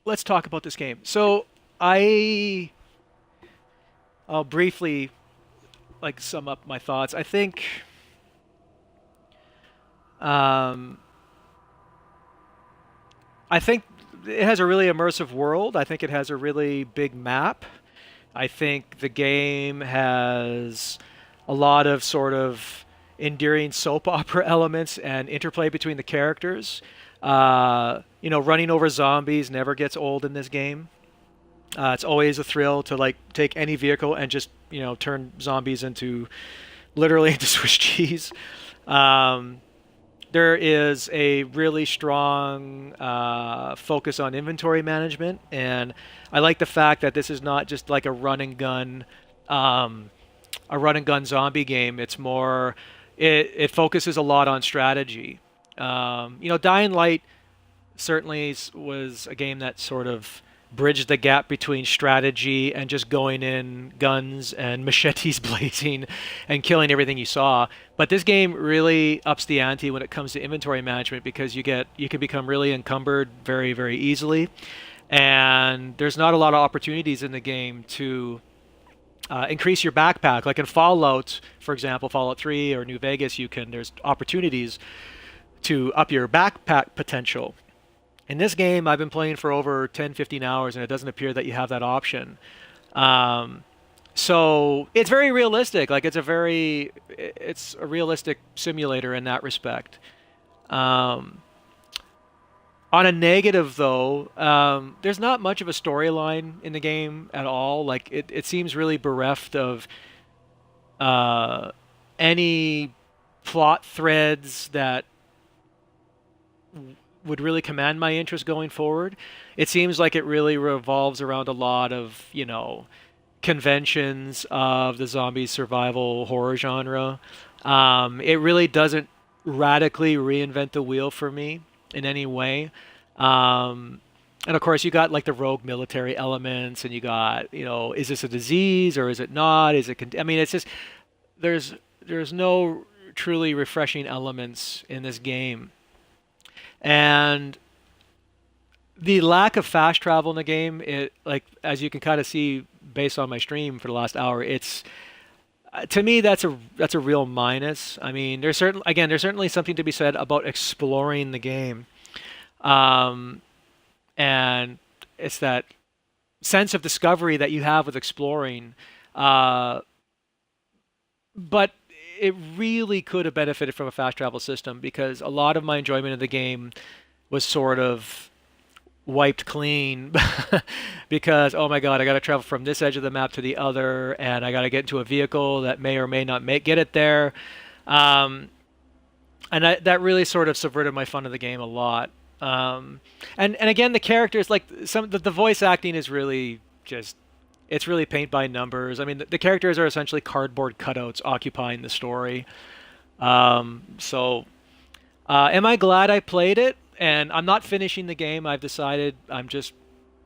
let's talk about this game. So I I'll briefly like sum up my thoughts. Um, I think it has a really immersive world. I think it has a really big map. I think the game has a lot of sort of endearing soap opera elements and interplay between the characters. Running over zombies never gets old in this game. It's always a thrill to like take any vehicle and just turn zombies into literally into Swiss cheese. Um, there is a really strong focus on inventory management, and I like the fact that this is not just like um, a run and gun zombie game. It's more, it focuses a lot on strategy. Dying Light certainly was a game that sort of bridged the gap between strategy and just going in guns and machetes blazing and killing everything you saw. But this game really ups the ante when it comes to inventory management because you can become really encumbered very, very easily. And there's not a lot of opportunities in the game to increase your backpack. Like in Fallout, for example, Fallout 3 or New Vegas, there's opportunities to up your backpack potential. In this game, I've been playing for over 10, 15 hours, and it doesn't appear that you have that option. Um, so it's very realistic. Like it's a realistic simulator in that respect. Um, on a negative, though, there's not much of a storyline in the game at all. Like it seems really bereft of uh, any plot threads that would really command my interest going forward. It seems like it really revolves around a lot of, conventions of the zombie survival horror genre. It really doesn't radically reinvent the wheel for me in any way. Um, and of course, you got like the rogue military elements, and you got, is this a disease or is it not? I mean, it's just there's no truly refreshing elements in this game. And the lack of fast travel in the game, it like as you can kind of see based on my stream for the last hour, it's to me that's a real minus. I mean, there's certainly something to be said about exploring the game, um, and it's that sense of discovery that you have with exploring. Uh, but it really could have benefited from a fast travel system because a lot of my enjoyment of the game was sort of wiped clean because oh my god, I got to travel from this edge of the map to the other, and I got to get into a vehicle that may or may not get it there, um, and that really sort of subverted my fun of the game a lot. And again, the characters like the voice acting is really just it's really paint by numbers. I mean, the characters are essentially cardboard cutouts occupying the story. Am I glad I played it? And I'm not finishing the game. I've decided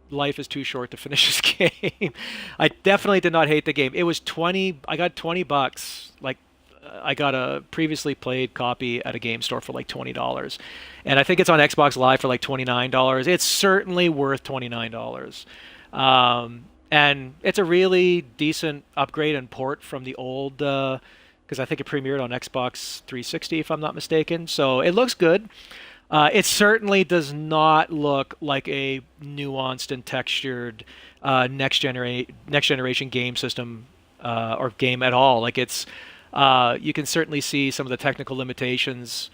life is too short to finish this game. I definitely did not hate the game. It was 20, I got $20. Like, I got a previously played copy at a game store for like $20. And I think it's on Xbox Live for like $29. It's certainly worth $29. And it's a really decent upgrade and port from the old, because I think it premiered on Xbox 360, if I'm not mistaken. So it looks good. It certainly does not look like a nuanced and textured next generation game system or game at all. Like you can certainly see some of the technical limitations,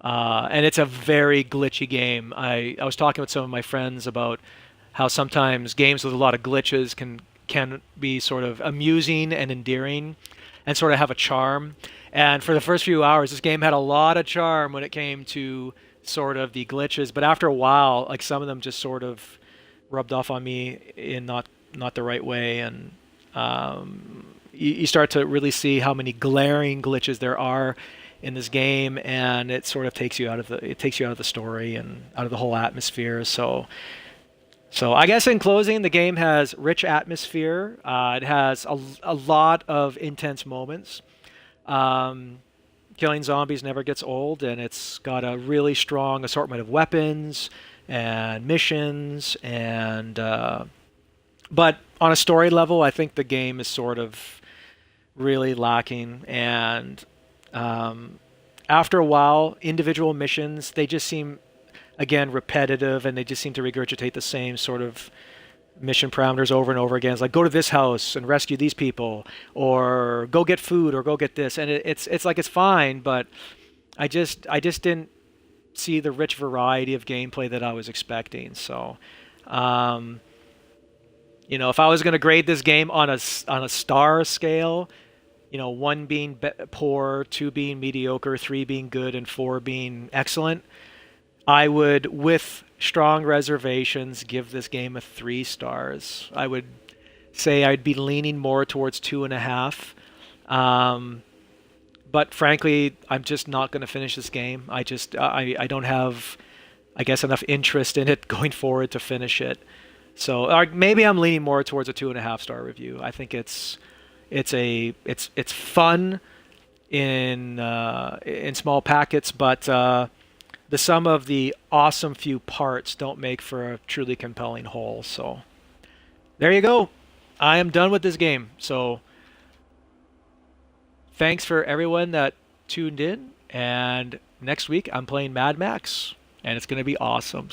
and it's a very glitchy game. I was talking with some of my friends about how sometimes games with a lot of glitches can be sort of amusing and endearing and sort of have a charm. And for the first few hours, this game had a lot of charm when it came to sort of the glitches, but after a while, like some of them just sort of rubbed off on me in not the right way, and you start to really see how many glaring glitches there are in this game, and it sort of takes you out of the story and out of the whole atmosphere. So I guess in closing, the game has rich atmosphere. It has a lot of intense moments. Um, Killing zombies never gets old, and it's got a really strong assortment of weapons and missions, and but on a story level, I think the game is sort of really lacking. And um, after a while, individual missions, they just seem, again, repetitive, and they just seem to regurgitate the same sort of mission parameters over and over again. It's like, go to this house and rescue these people, or go get food, or go get this, and it's like, it's fine, but I just didn't see the rich variety of gameplay that I was expecting. So, um, if I was going to grade this game on a star scale, one being poor, two being mediocre, three being good, and four being excellent, I would, with strong reservations, give this game a 3 stars. I would say I'd be leaning more towards 2.5. Um, but frankly, I'm just not going to finish this game. I don't have, I guess, enough interest in it going forward to finish it. So, or maybe I'm leaning more towards a 2.5 star review. I think it's fun in small packets, but the sum of the awesome few parts don't make for a truly compelling whole. So there you go. I am done with this game. So thanks for everyone that tuned in. And next week I'm playing Mad Max, and it's going to be awesome.